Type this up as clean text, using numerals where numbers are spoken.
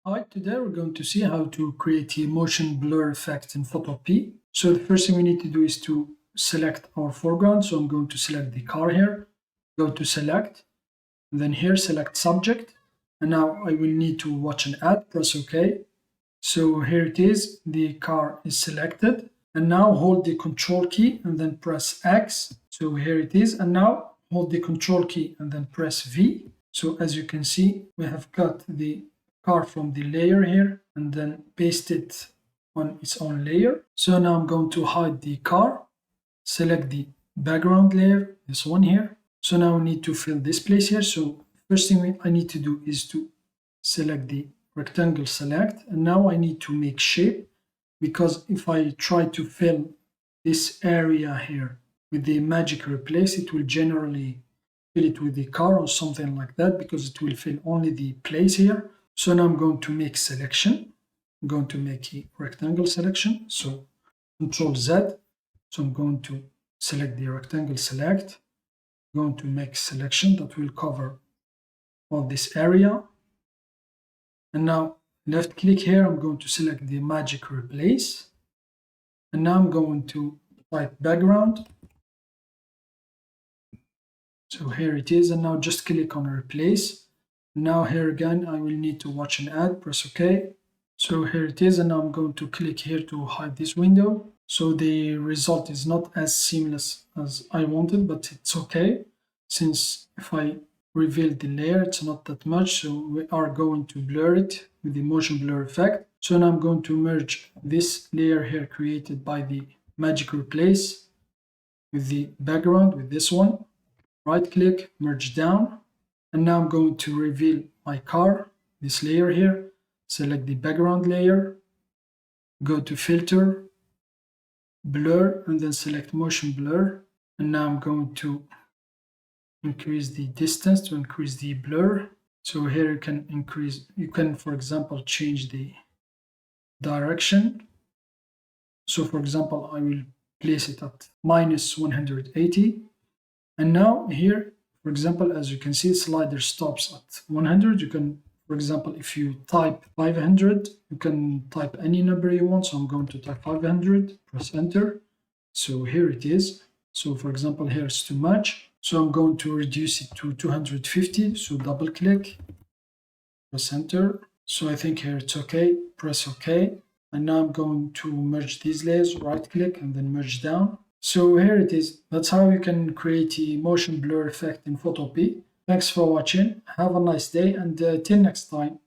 Hi, today we're going to see how to create a motion blur effect in Photopea. So the first thing we need to do is to select our foreground. So I'm going to select the car here, go to select, and then here select subject. And now I will need to watch an ad, press OK. So here it is, the car is selected. And now hold the control key and then press X. So here it is. And now hold the control key and then press V. So as you can see, we have got the car from the layer here and then paste it on its own layer. So now I'm going to hide the car, select the background layer, this one here. So now we need to fill this place here. So first thing I need to do is to select the rectangle select, and now I need to make shape, because if I try to fill this area here with the magic replace, it will generally fill it with the car or something like that, because it will fill only the place here. So now I'm going to make selection. I'm going to make a rectangle selection. So Control Z. So I'm going to select the rectangle select. I'm going to make selection that will cover all this area. And now left click here, I'm going to select the magic replace. And now I'm going to type background. So here it is. And now just click on replace. Now here again, I will need to watch an ad, press OK. So here it is, and now I'm going to click here to hide this window. So the result is not as seamless as I wanted, but it's okay, since if I reveal the layer, it's not that much. So we are going to blur it with the motion blur effect. So now I'm going to merge this layer here created by the magic replace with the background, with this one. Right click, merge down. And now I'm going to reveal my car, this layer here. Select the background layer, go to filter, blur, and then select motion blur. And now I'm going to increase the distance to increase the blur. So here you can for example change the direction. So for example, I will place it at -180. And now here, for example, as you can see, slider stops at 100. You can, for example, if you type 500, you can type any number you want. So I'm going to type 500, press enter. So here it is. So for example, here it's too much. So I'm going to reduce it to 250. So double click, press enter. So I think here it's okay, press OK. And now I'm going to merge these layers, right click and then merge down. So here it is. That's how you can create a motion blur effect in Photopea. Thanks for watching. Have a nice day, and till next time.